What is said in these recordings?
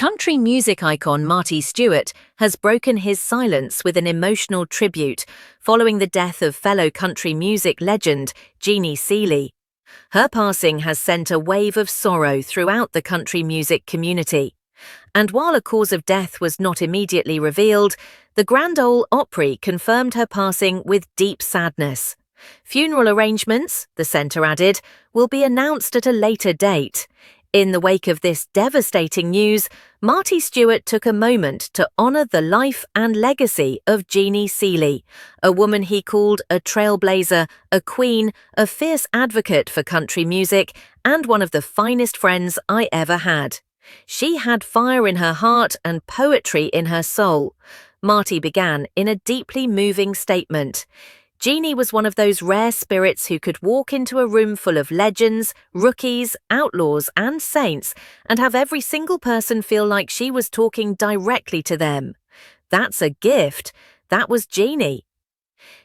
Country music icon Marty Stewart has broken his silence with an emotional tribute following the death of fellow country music legend Jeannie Seely. Her passing has sent a wave of sorrow throughout the country music community. And while a cause of death was not immediately revealed, the Grand Ole Opry confirmed her passing with deep sadness. Funeral arrangements, the centre added, will be announced at a later date. In the wake of this devastating news, Marty Stewart took a moment to honour the life and legacy of Jeannie Seely, a woman he called a trailblazer, a queen, a fierce advocate for country music, and one of the finest friends I ever had. She had fire in her heart and poetry in her soul. Marty began in a deeply moving statement. Jeannie was one of those rare spirits who could walk into a room full of legends, rookies, outlaws, and saints and have every single person feel like she was talking directly to them. That's a gift. That was Jeannie.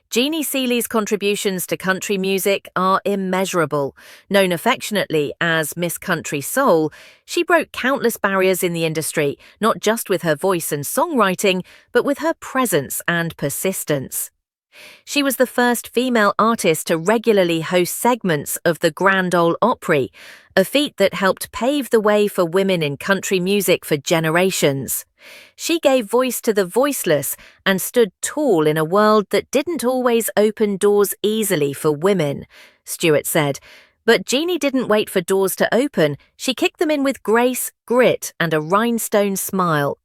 Jeannie Seely's contributions to country music are immeasurable. Known affectionately as Miss Country Soul, she broke countless barriers in the industry, not just with her voice and songwriting, but with her presence and persistence. She was the first female artist to regularly host segments of the Grand Ole Opry, a feat that helped pave the way for women in country music for generations. She gave voice to the voiceless and stood tall in a world that didn't always open doors easily for women, Stewart said. But Jeannie didn't wait for doors to open, she kicked them in with grace, grit, and a rhinestone smile.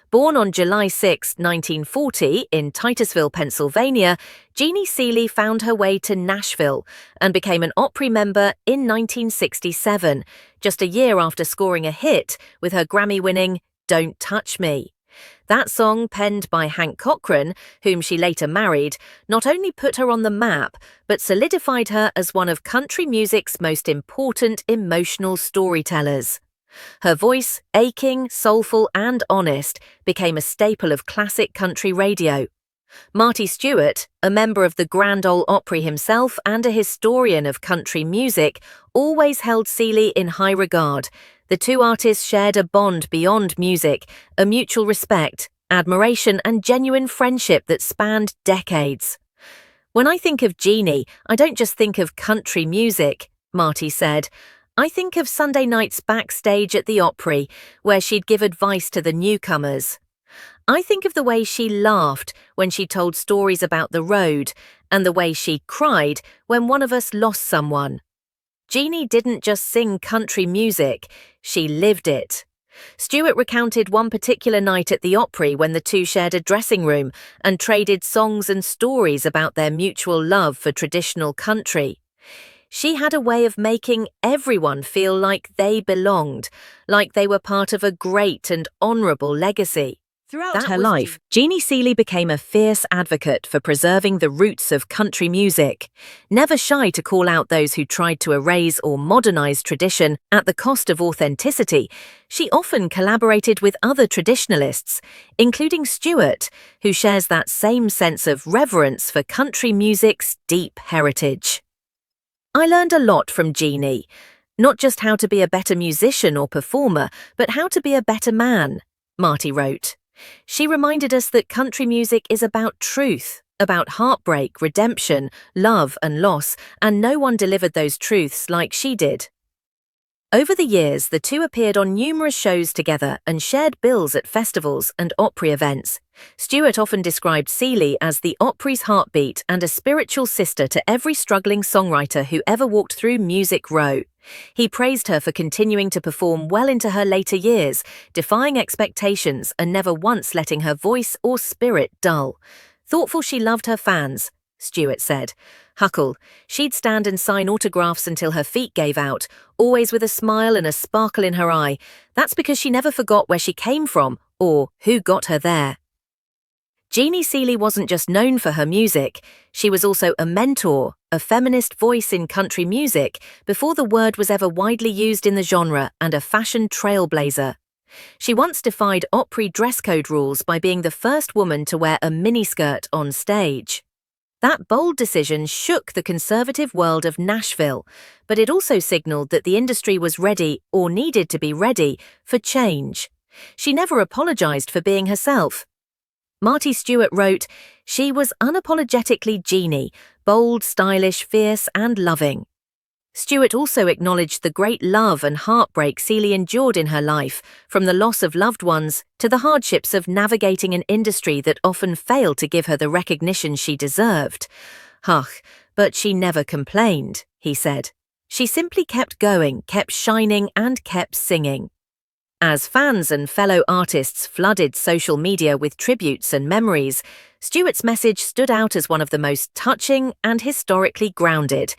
Born on July 6, 1940, in Titusville, Pennsylvania, Jeannie Seely found her way to Nashville and became an Opry member in 1967, just a year after scoring a hit with her Grammy-winning Don't Touch Me. That song, penned by Hank Cochran, whom she later married, not only put her on the map, but solidified her as one of country music's most important emotional storytellers. Her voice, aching, soulful, and honest, became a staple of classic country radio. Marty Stewart, a member of the Grand Ole Opry himself and a historian of country music, always held Seely in high regard. The two artists shared a bond beyond music, a mutual respect, admiration, and genuine friendship that spanned decades. "When I think of Jeannie, I don't just think of country music," Marty said. "I think of Sunday nights backstage at the Opry, where she'd give advice to the newcomers. I think of the way she laughed when she told stories about the road, and the way she cried when one of us lost someone. Jeannie didn't just sing country music, she lived it." Stewart recounted one particular night at the Opry when the two shared a dressing room and traded songs and stories about their mutual love for traditional country. She had a way of making everyone feel like they belonged, like they were part of a great and honourable legacy. Throughout her life, Jeannie Seely became a fierce advocate for preserving the roots of country music. Never shy to call out those who tried to erase or modernise tradition at the cost of authenticity, she often collaborated with other traditionalists, including Stewart, who shares that same sense of reverence for country music's deep heritage. "I learned a lot from Jeannie. Not just how to be a better musician or performer, but how to be a better man," Marty wrote. "She reminded us that country music is about truth, about heartbreak, redemption, love and loss, and no one delivered those truths like she did." Over the years, the two appeared on numerous shows together and shared bills at festivals and Opry events. Stewart often described Seely as the Opry's heartbeat and a spiritual sister to every struggling songwriter who ever walked through Music Row. He praised her for continuing to perform well into her later years, defying expectations and never once letting her voice or spirit dull. "Thoughtful, she loved her fans," Stewart said. "Huckle, she'd stand and sign autographs until her feet gave out, always with a smile and a sparkle in her eye. That's because she never forgot where she came from or who got her there." Jeannie Seely wasn't just known for her music, she was also a mentor, a feminist voice in country music before the word was ever widely used in the genre, and a fashion trailblazer. She once defied Opry dress code rules by being the first woman to wear a miniskirt on stage. That bold decision shook the conservative world of Nashville, but it also signaled that the industry was ready, or needed to be ready, for change. She never apologized for being herself. Marty Stewart wrote, "She was unapologetically Jeanie, bold, stylish, fierce, and loving." Stewart also acknowledged the great love and heartbreak Seely endured in her life, from the loss of loved ones to the hardships of navigating an industry that often failed to give her the recognition she deserved. But she never complained, he said. She simply kept going, kept shining, and kept singing. As fans and fellow artists flooded social media with tributes and memories, Stewart's message stood out as one of the most touching and historically grounded.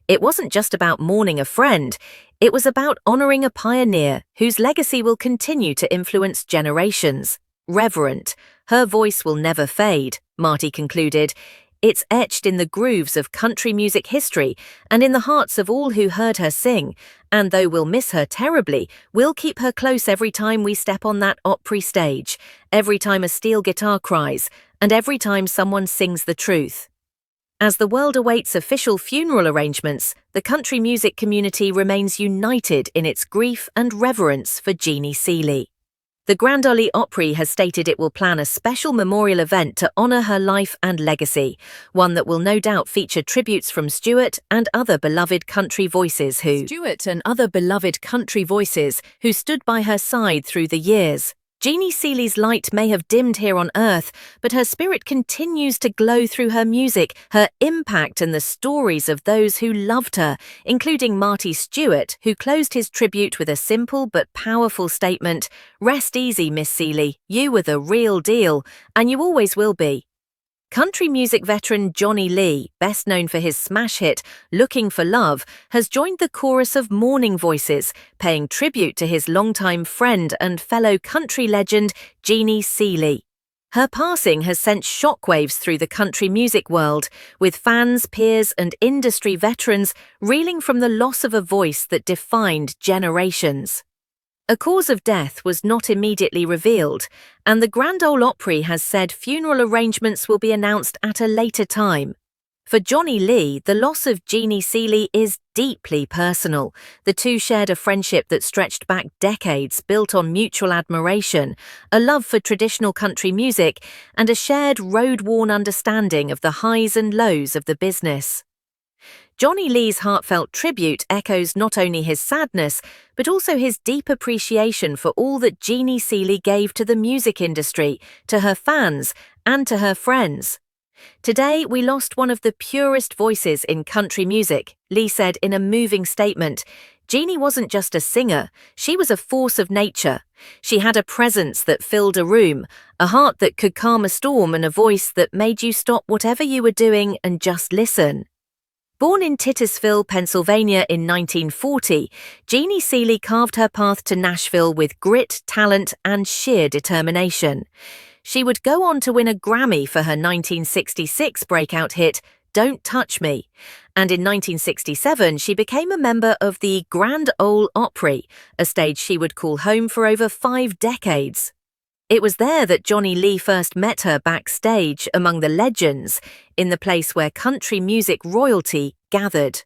It wasn't just about mourning a friend, it was about honoring a pioneer whose legacy will continue to influence generations. Reverent, her voice will never fade, Marty concluded. It's etched in the grooves of country music history and in the hearts of all who heard her sing, and though we'll miss her terribly, we'll keep her close every time we step on that Opry stage, every time a steel guitar cries, and every time someone sings the truth. As the world awaits official funeral arrangements, the country music community remains united in its grief and reverence for Jeannie Seely. The Grand Ole Opry has stated it will plan a special memorial event to honour her life and legacy, one that will no doubt feature tributes from Stewart and other beloved country voices who stood by her side through the years. Jeannie Seely's light may have dimmed here on earth, but her spirit continues to glow through her music, her impact and the stories of those who loved her, including Marty Stewart, who closed his tribute with a simple but powerful statement, "Rest easy, Miss Seely, you were the real deal, and you always will be." Country music veteran Johnny Lee, best known for his smash hit "Looking for Love," has joined the chorus of mourning voices, paying tribute to his longtime friend and fellow country legend Jeannie Seely. Her passing has sent shockwaves through the country music world, with fans, peers, and industry veterans reeling from the loss of a voice that defined generations. A cause of death was not immediately revealed, and the Grand Ole Opry has said funeral arrangements will be announced at a later time. For Johnny Lee, the loss of Jeannie Seely is deeply personal. The two shared a friendship that stretched back decades, built on mutual admiration, a love for traditional country music, and a shared road-worn understanding of the highs and lows of the business. Johnny Lee's heartfelt tribute echoes not only his sadness, but also his deep appreciation for all that Jeannie Seely gave to the music industry, to her fans, and to her friends. "Today, we lost one of the purest voices in country music," Lee said in a moving statement. "Jeannie wasn't just a singer, she was a force of nature. She had a presence that filled a room, a heart that could calm a storm, and a voice that made you stop whatever you were doing and just listen." Born in Titusville, Pennsylvania in 1940, Jeannie Seely carved her path to Nashville with grit, talent, and sheer determination. She would go on to win a Grammy for her 1966 breakout hit, "Don't Touch Me," and in 1967 she became a member of the Grand Ole Opry, a stage she would call home for over 5 decades. It was there that Johnny Lee first met her backstage among the legends, in the place where country music royalty gathered.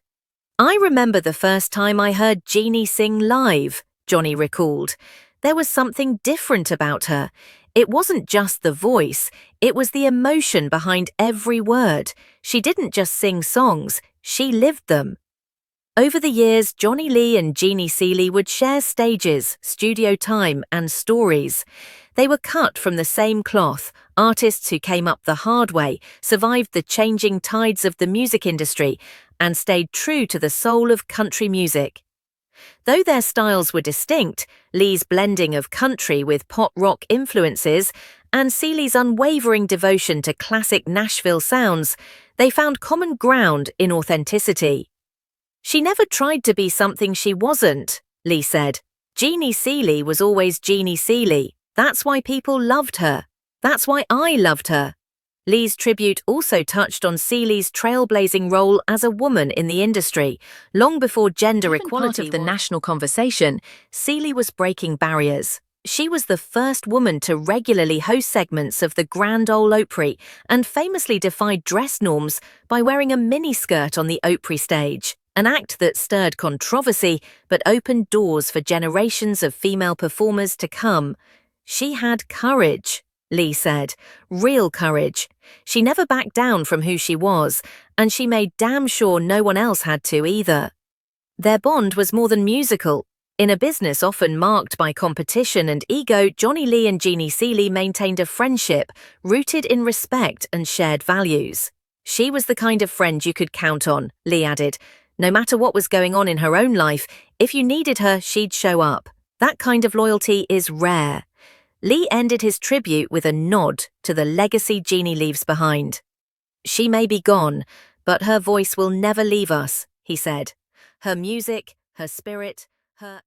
"I remember the first time I heard Jeannie sing live," Johnny recalled. "There was something different about her. It wasn't just the voice, it was the emotion behind every word. She didn't just sing songs, she lived them." Over the years, Johnny Lee and Jeannie Seely would share stages, studio time, and stories. They were cut from the same cloth, artists who came up the hard way, survived the changing tides of the music industry, and stayed true to the soul of country music. Though their styles were distinct, Lee's blending of country with pop rock influences and Seely's unwavering devotion to classic Nashville sounds, they found common ground in authenticity. "She never tried to be something she wasn't," Lee said. "Jeannie Seely was always Jeannie Seely. That's why people loved her. That's why I loved her." Lee's tribute also touched on Seely's trailblazing role as a woman in the industry. Long before gender equality was part of the national conversation, Seely was breaking barriers. She was the first woman to regularly host segments of the Grand Ole Opry and famously defied dress norms by wearing a miniskirt on the Opry stage, an act that stirred controversy but opened doors for generations of female performers to come. She had courage, Lee said. Real courage. She never backed down from who she was, and she made damn sure no one else had to either. Their bond was more than musical. In a business often marked by competition and ego, Johnny Lee and Jeannie Seely maintained a friendship rooted in respect and shared values. She was the kind of friend you could count on, Lee added. No matter what was going on in her own life, if you needed her, she'd show up. That kind of loyalty is rare. Lee ended his tribute with a nod to the legacy Jeannie leaves behind. She may be gone, but her voice will never leave us, he said. Her music, her spirit, her